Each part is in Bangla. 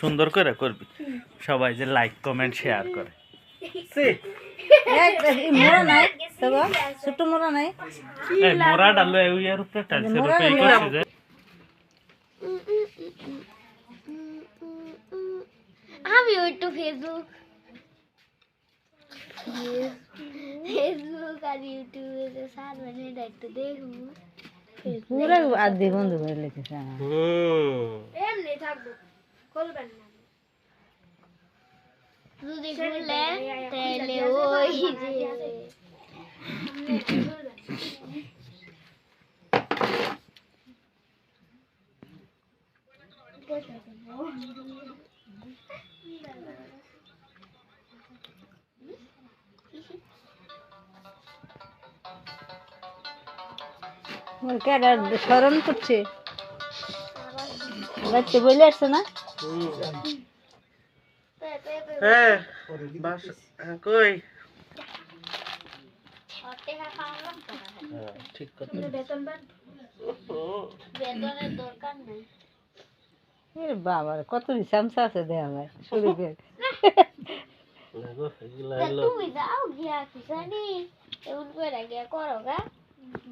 সুন্দর করে করবি, সবাই যে লাইক কমেন্ট শেয়ার করে। ছোট মোড়া নাই, মোরা ডালো এর উপরে টাইলসের উপরে ই করছে যে আমি একটু ফেসবুক ফেসবুক আর ইউটিউবে যে সার মানে একটু দেখবো। পুরো আদি বন্ধ করে লিখেছে। এমনি থাকবো, খুলবেন না। যদি খুলে তাহলে ওই যে স্মরণ করছে, বাচ্চা বলে আসছে না। হ্যাঁ কই ঠিক কথা। বেতনের দরকার নেই। বাবার কত চামচা আছে দেওয়া যায় শরীরের। তুমি যাও গিয়া কি জানি এমন করে গিয়া করো গা,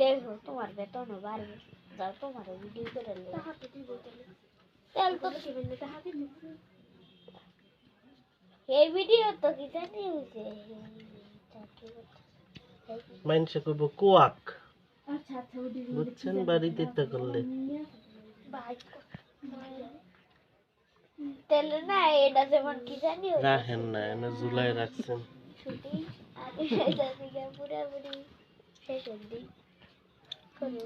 দেখো তোমার বেতনও বাড়বে। যাও তোমার ভিডিও করে তেল তো এই ভিডিও তো কি জানি হয়েছে মানুষে কইব কুয়াক, বুঝছেন? বাড়িতে তা করলে তেলে না এটা যেমন কি জানি রাখেন না, এনে জুলাই রাখছেন। ছুটি আগে পুরাপুরি শেষ অব্দি করো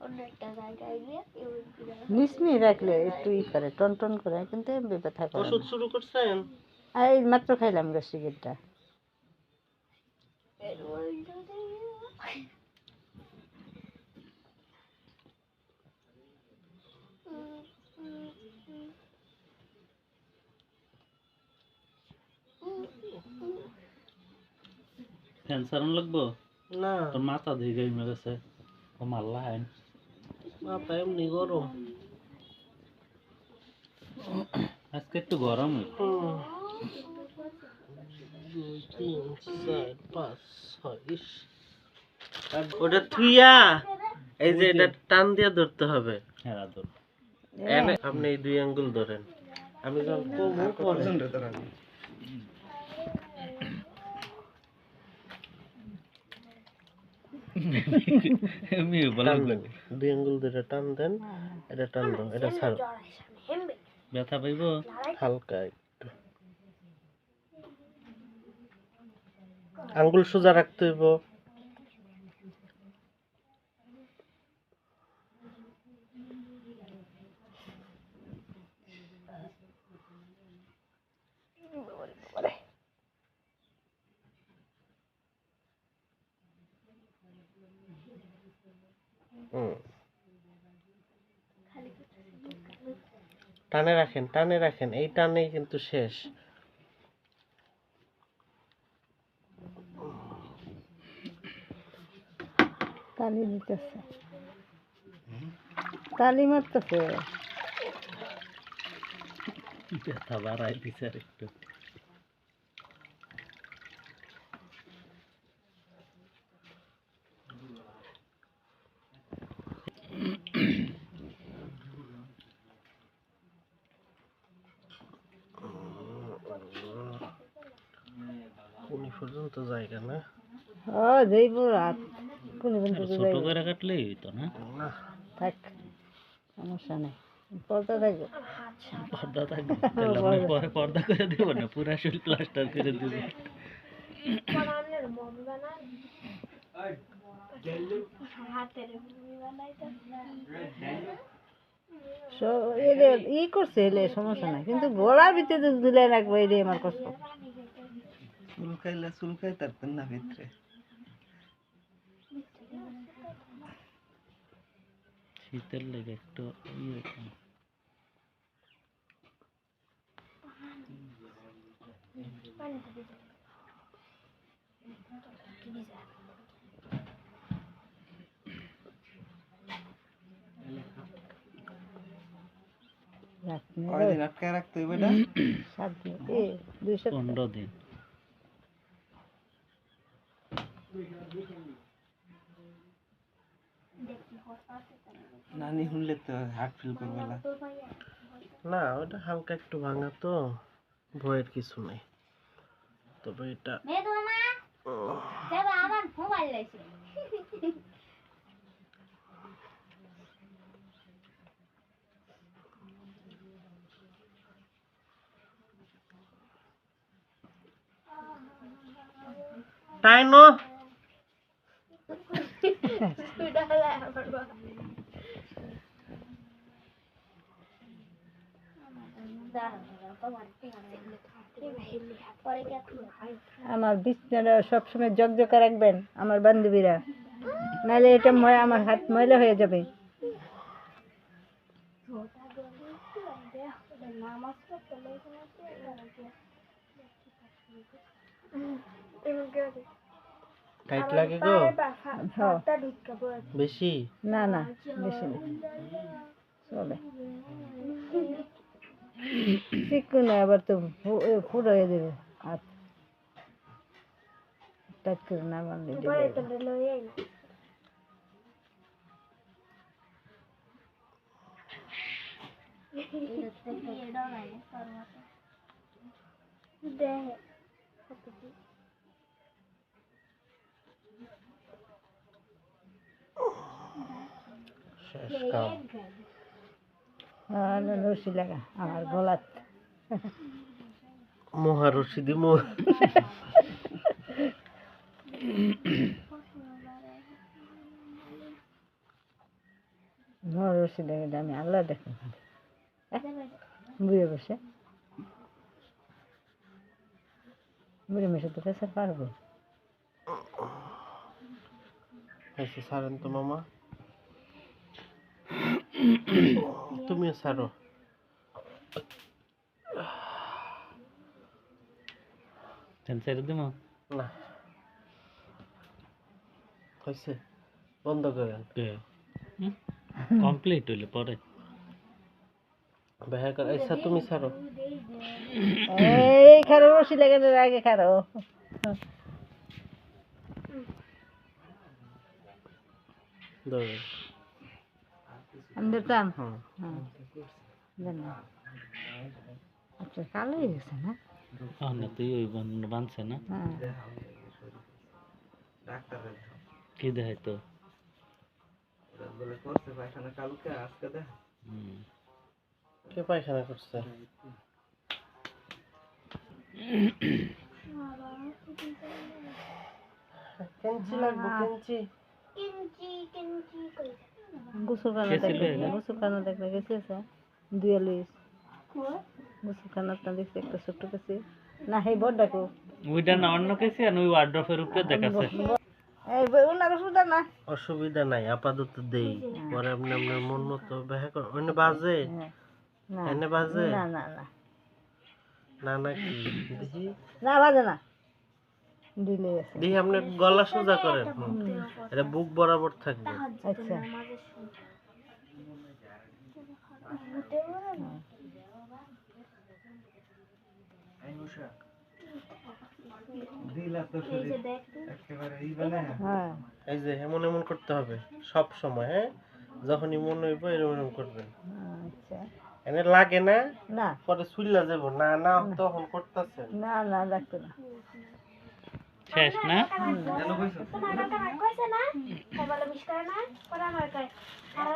অন্য একটা জায়গায় গিয়ে মিসমি রাখলে একটু ই করে টন টন করে, কিন্তু ব্যথা করে ওষুধ শুরু করছেন? আর এই মাত্র খাইলাম গ্যাস্ট্রিকেরটা। ফ্যান সারান লাগবো না, তোর মাথা দিয়ে গেমে গেছে, ও মাল্লা হাইন মাথা এমনি গরম। আজকে একটু গরম। 2 3 4 5 6 ওটা থুইয়া এই যে এটা টান দিয়ে ধরতে হবে। হ্যাঁ ধর, আপনি এই 2 আঙ্গুল ধরেন, আমি যখন কমু পরে আমি বলে টান দেন, 2 আঙ্গুল ধরে টান দেন, এটা টান দাও, এটা ছাড়ো, ব্যথা পাইব হালকা একটু। আঙ্গুল সোজা রাখতে হইব। টানে রাখেন, টানে রাখেন, এই টানেই কিন্তু শেষ। তালি দিতেছে, তালি মারতেছে। ব্যথা বাড়াই দিছে আর একটু। কোন পর্যন্ত জায়গা না? ও যাইব রাত কোন ছোট করে কাটলেই হইতো না? থাক, সমস্যা নেই, পর্দা থাকবে। পর্দা থাকবে, তাহলে আমরা পরে পর্দা করে দিব না, পুরা শরীর প্লাস্টার করে দিব। ই করছে এলে সমস্যা নাই, কিন্তু গলার ভিতরে দিলে রাখবো, এটাই আমার কষ্ট। চুল খাইলে চুল খাইতে পারতেন না ভিতরে। শীতের লেগে একটু রাখনি কয়দিন আটকায় রাখতে হইবে এটা? 7 দিন 2 সপ্তাহ 15 দিন। নানি শুনলে তো হার্ট ফিল করবে না। না ওটা হালকা একটু ভাঙা তো, ভয়ের কিছু নাই। তবে এটা আমার মোবাইল লাইছে টাইনো আমার বিছনাটা সবসময় জকজকা রাখবেন আমার বান্ধবীরা, নাহলে এটা আমার হাত ময়লা হয়ে যাবে। টাইট লাগে গো হ্যাঁ। বেশি? না না বেশি না, চলে। চিকুন আবার তো ফুড হয়ে দেবে হাত, টাইট করে না বাঁধলে শেষ কাম। রশি লাগা আমার গলাত। মহারশি দিমু। রশি লাগে আমি আল্লাহ দেখো বুড়ে বসে, বুড়ে মেশে তো পেশা পারবো। এসে ছাড়েন তো মামা, তুমিও ছাড়ো। ছেড়ে দিমু? না হয়েছে, বন্ধ করেন। কমপ্লিট হইলে পরে দেখা করে। আচ্ছা তুমি ছাড়ো। এই খারো রশি লাগে আগে খারো। ধরে আমি দিতাম। হুম। আচ্ছা কালো হয়ে গেছে না? না তুই ওই বানছে না হ্যাঁ ডাক্তারের কি দেখাই তো বলে করছে পায়খানা কালকে, আজকে দেখ। কে পায়খানা করছে? কেঞ্চি লাগবে, কেঞ্চি। গোসলখানা দেখলে, গোসলখানা দেখলে গেছে দুয়ালিশ গোসলখানাটা দেখছি একটা ছোট্ট কাছে না, হে বড় ডাকো ওইটা না অন্য কিছু, আর ওই ওয়ার্ড্রপের উপরে দেখাচ্ছে। এই ওনার সুদা না। অসুবিধা নাই, আপাতত দেই, পরে আপনি আপনার মন মতো দেখা করেন। ওইনে বাজে, না এনে বাজে না না না না, না কি দেখি না বাজে না, দিলে আছে। দেখি আপনি গলা সোজা করেন। এটা বুক বরাবর থাকবে। আচ্ছা দিলা তো শরীর একেবারে ই বানায়। হ্যাঁ এই যে এমন এমন করতে হবে সব সময়। হ্যাঁ, যখনই মন হইব এরকম এরকম করবেন। আচ্ছা এনে লাগে না না পরে সুইলা যাব না, না তখন করতেছেন। না না লাগতো না। শেষ না? কেন কইছো? তোমার কইছে না বলে মিস করে না পরে আমার কয় আর